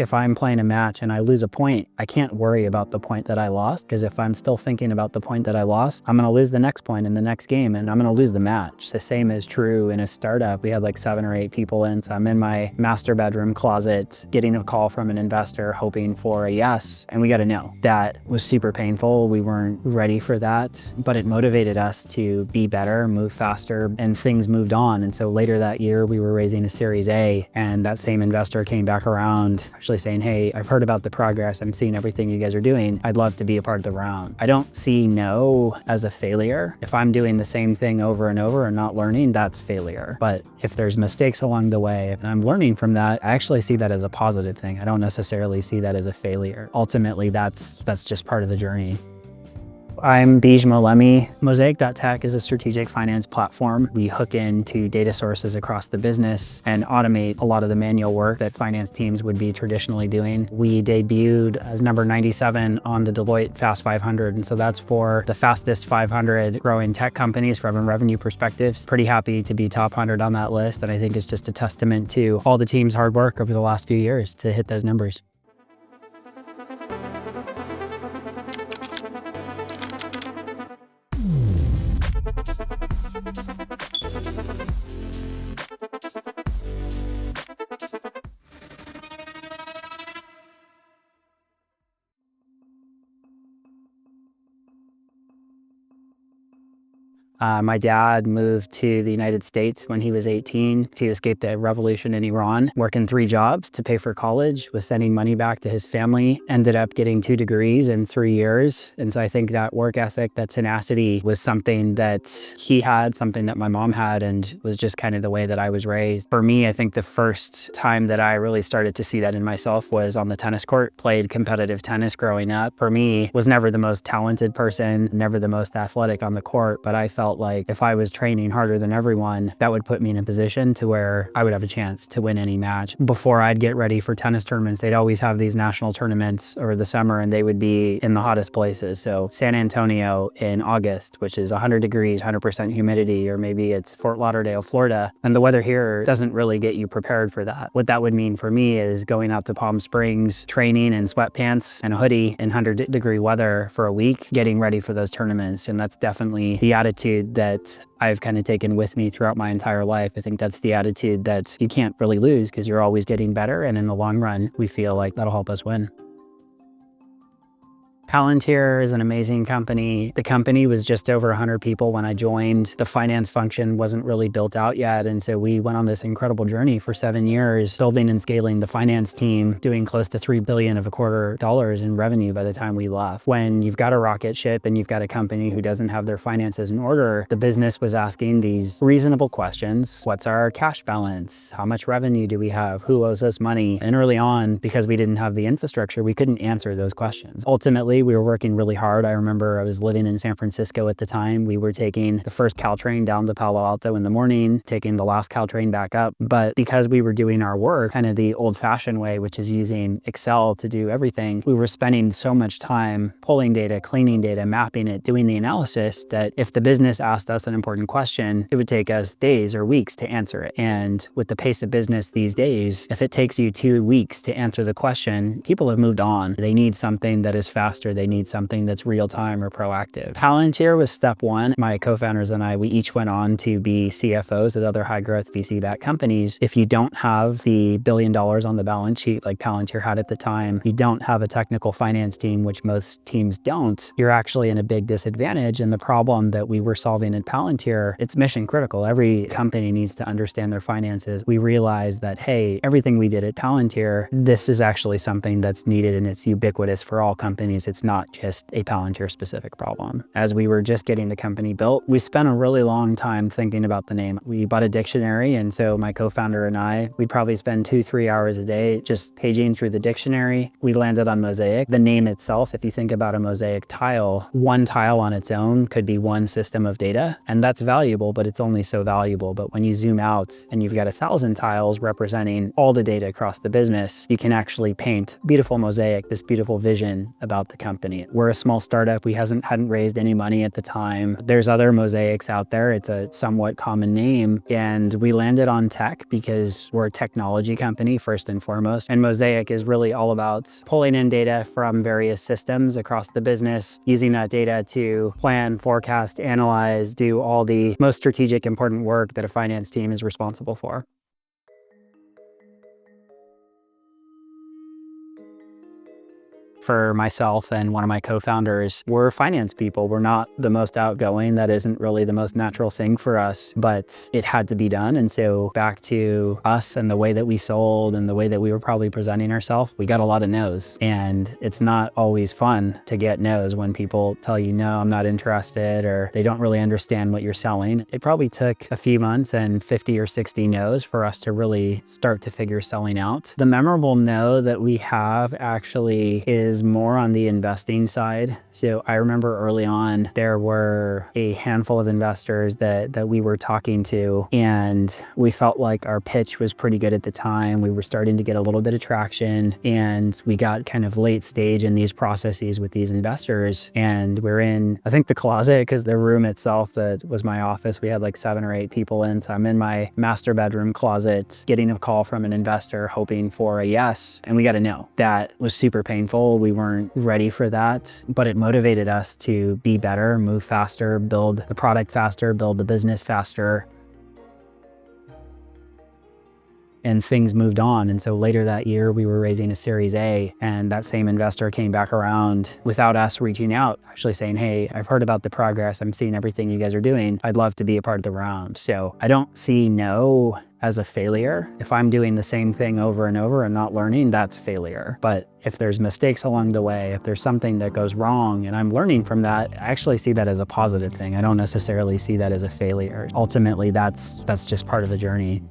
If I'm playing a match and I lose a point, I can't worry about the point that I lost, because if I'm still thinking about the point that I lost, I'm gonna lose the next point in the next game and I'm gonna lose the match. The same is true in a startup. We had like 7 or 8 people in, so I'm in my master bedroom closet getting a call from an investor hoping for a yes, and we got a no. That was super painful. We weren't ready for that, but it motivated us to be better, move faster, and things moved on. And so later that year, we were raising a Series A, and that same investor came back around actually saying, hey, I've heard about the progress. I'm seeing everything you guys are doing. I'd love to be a part of the round. I don't see no as a failure. If I'm doing the same thing over and over and not learning, that's failure. But if there's mistakes along the way and I'm learning from that, I actually see that as a positive thing. I don't necessarily see that as a failure. Ultimately, that's just part of the journey. I'm Bijan Moallemi. Mosaic.tech is a strategic finance platform. We hook into data sources across the business and automate a lot of the manual work that finance teams would be traditionally doing. We debuted as number 97 on the Deloitte Fast 500, and so that's for the fastest 500 growing tech companies from a revenue perspective. Pretty happy to be top 100 on that list, and I think it's just a testament to all the team's hard work over the last few years to hit those numbers. My dad moved to the United States when he was 18 to escape the revolution in Iran, working 3 jobs to pay for college, was sending money back to his family, ended up getting 2 degrees in 3 years. And so I think that work ethic, that tenacity was something that he had, something that my mom had, and was just kind of the way that I was raised. For me, I think the first time that I really started to see that in myself was on the tennis court. Played competitive tennis growing up. For me, was never the most talented person, never the most athletic on the court, but I felt like if I was training harder than everyone, that would put me in a position to where I would have a chance to win any match. Before I'd get ready for tennis tournaments, they'd always have these national tournaments over the summer, and they would be in the hottest places. So San Antonio in August, which is 100 degrees, 100% humidity, or maybe it's Fort Lauderdale, Florida. And the weather here doesn't really get you prepared for that. What that would mean for me is going out to Palm Springs, training in sweatpants and a hoodie in 100-degree weather for a week, getting ready for those tournaments. And that's definitely the attitude that I've kind of taken with me throughout my entire life. I think that's the attitude that you can't really lose, because you're always getting better. And in the long run, we feel like that'll help us win. Palantir is an amazing company. The company was just over 100 people when I joined. The finance function wasn't really built out yet. And so we went on this incredible journey for 7 years, building and scaling the finance team, doing close to $3 billion of a quarter dollars in revenue by the time we left. When you've got a rocket ship and you've got a company who doesn't have their finances in order, the business was asking these reasonable questions. What's our cash balance? How much revenue do we have? Who owes us money? And early on, because we didn't have the infrastructure, we couldn't answer those questions. Ultimately, we were working really hard. I remember I was living in San Francisco at the time. We were taking the first Caltrain down to Palo Alto in the morning, taking the last Caltrain back up. But because we were doing our work kind of the old-fashioned way, which is using Excel to do everything, we were spending so much time pulling data, cleaning data, mapping it, doing the analysis, that if the business asked us an important question, it would take us days or weeks to answer it. And with the pace of business these days, if it takes you 2 weeks to answer the question, people have moved on. They need something that is faster. They need something that's real-time or proactive. Palantir was step 1. My co-founders and I, we each went on to be CFOs at other high-growth VC-backed companies. If you don't have the $1 billion on the balance sheet like Palantir had at the time, you don't have a technical finance team, which most teams don't, you're actually in a big disadvantage. And the problem that we were solving at Palantir, it's mission critical. Every company needs to understand their finances. We realized that, hey, everything we did at Palantir, this is actually something that's needed, and it's ubiquitous for all companies. It's not just a Palantir specific problem. As we were just getting the company built, we spent a really long time thinking about the name. We bought a dictionary, and so my co-founder and I, we'd probably spend 2-3 hours a day just paging through the dictionary. We landed on Mosaic. The name itself, if you think about a mosaic tile, one tile on its own could be one system of data, and that's valuable, but it's only so valuable. But when you zoom out and you've got 1,000 tiles representing all the data across the business, you can actually paint beautiful mosaic, this beautiful vision about the company. We're a small startup. We hadn't raised any money at the time. There's other Mosaics out there. It's a somewhat common name. And we landed on tech because we're a technology company first and foremost. And Mosaic is really all about pulling in data from various systems across the business, using that data to plan, forecast, analyze, do all the most strategic, important work that a finance team is responsible for. For myself and one of my co-founders, we're finance people. We're not the most outgoing. That isn't really the most natural thing for us, but it had to be done. And so back to us and the way that we sold and the way that we were probably presenting ourselves, we got a lot of no's. And it's not always fun to get no's when people tell you, no, I'm not interested, or they don't really understand what you're selling. It probably took a few months and 50 or 60 no's for us to really start to figure selling out. The memorable no that we have actually is more on the investing side. So I remember early on, there were a handful of investors that we were talking to, and we felt like our pitch was pretty good at the time. We were starting to get a little bit of traction, and we got kind of late stage in these processes with these investors. And we're in, I think, the closet, because the room itself that was my office, we had like 7 or 8 people in. So I'm in my master bedroom closet, getting a call from an investor, hoping for a yes, and we got a no. That was super painful. We weren't ready for that, but it motivated us to be better, move faster, build the product faster, build the business faster. And things moved on. And so later that year, we were raising a Series A, and that same investor came back around without us reaching out, actually saying, hey, I've heard about the progress. I'm seeing everything you guys are doing. I'd love to be a part of the round. So I don't see no as a failure. If I'm doing the same thing over and over and not learning, that's failure. But if there's mistakes along the way, if there's something that goes wrong and I'm learning from that, I actually see that as a positive thing. I don't necessarily see that as a failure. Ultimately, that's just part of the journey.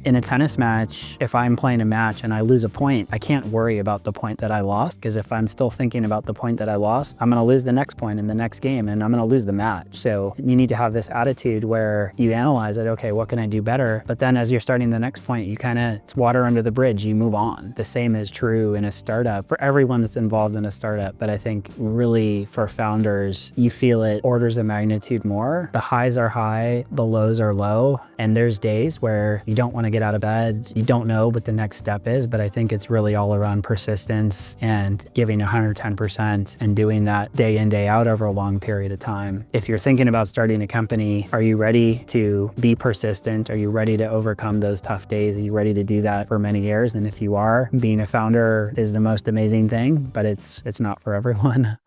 In a tennis match, if I'm playing a match and I lose a point, I can't worry about the point that I lost, because if I'm still thinking about the point that I lost, I'm going to lose the next point in the next game, and I'm going to lose the match. So you need to have this attitude where you analyze it, okay, what can I do better? But then as you're starting the next point, it's water under the bridge, you move on. The same is true in a startup for everyone that's involved in a startup. But I think really for founders, you feel it orders of magnitude more. The highs are high, the lows are low, and there's days where you don't want to get out of bed. You don't know what the next step is, but I think it's really all around persistence and giving 110% and doing that day in, day out over a long period of time. If you're thinking about starting a company, are you ready to be persistent? Are you ready to overcome those tough days? Are you ready to do that for many years? And if you are, being a founder is the most amazing thing, but it's not for everyone.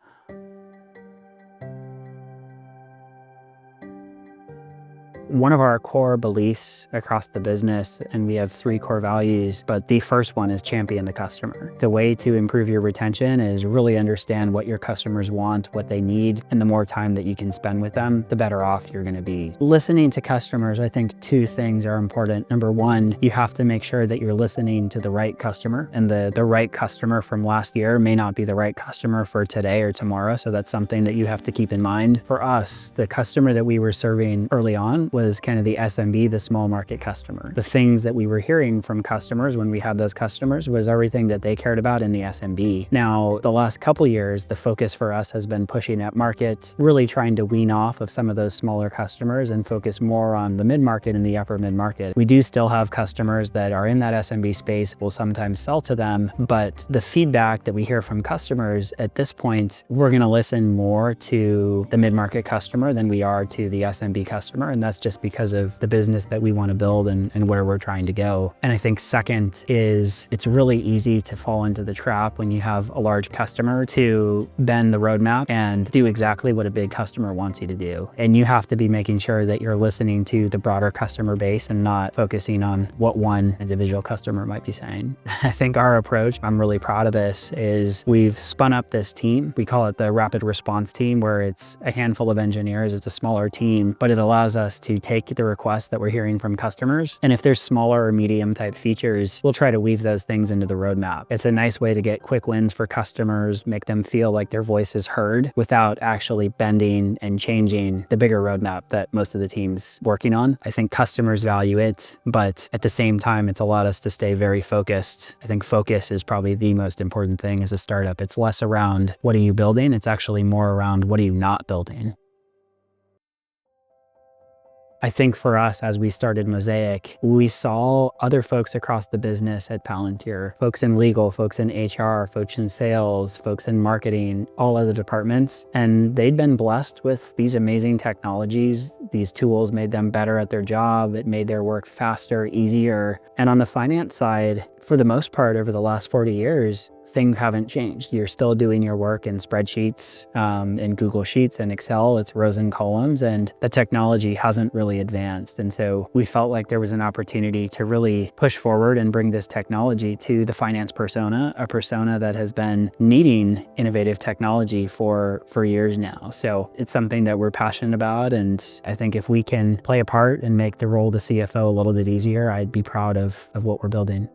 One of our core beliefs across the business, and we have 3 core values, but the first one is champion the customer. The way to improve your retention is really understand what your customers want, what they need, and the more time that you can spend with them, the better off you're going to be. Listening to customers, I think 2 things are important. Number 1, you have to make sure that you're listening to the right customer, and the right customer from last year may not be the right customer for today or tomorrow. So that's something that you have to keep in mind. For us, the customer that we were serving early on was kind of the SMB, the small market customer. The things that we were hearing from customers when we had those customers was everything that they cared about in the SMB. Now, the last couple years, the focus for us has been pushing up market, really trying to wean off of some of those smaller customers and focus more on the mid-market and the upper mid-market. We do still have customers that are in that SMB space. We'll sometimes sell to them, but the feedback that we hear from customers at this point, we're going to listen more to the mid-market customer than we are to the SMB customer. And that's just because of the business that we want to build and where we're trying to go. And I think second is it's really easy to fall into the trap when you have a large customer to bend the roadmap and do exactly what a big customer wants you to do. And you have to be making sure that you're listening to the broader customer base and not focusing on what one individual customer might be saying. I think our approach, I'm really proud of this, is we've spun up this team. We call it the rapid response team, where it's a handful of engineers. It's a smaller team, but it allows us to take the requests that we're hearing from customers. And if there's smaller or medium type features, we'll try to weave those things into the roadmap. It's a nice way to get quick wins for customers, make them feel like their voice is heard without actually bending and changing the bigger roadmap that most of the team's working on. I think customers value it, but at the same time, it's allowed us to stay very focused. I think focus is probably the most important thing as a startup. It's less around what are you building? It's actually more around what are you not building? I think for us, as we started Mosaic, we saw other folks across the business at Palantir, folks in legal, folks in HR, folks in sales, folks in marketing, all other departments. And they'd been blessed with these amazing technologies. These tools made them better at their job. It made their work faster, easier. And on the finance side, for the most part, over the last 40 years, things haven't changed. You're still doing your work in spreadsheets, in Google Sheets and Excel. It's rows and columns, and the technology hasn't really advanced. And so we felt like there was an opportunity to really push forward and bring this technology to the finance persona, a persona that has been needing innovative technology for years now. So it's something that we're passionate about. And I think if we can play a part and make the role of the CFO a little bit easier, I'd be proud of what we're building.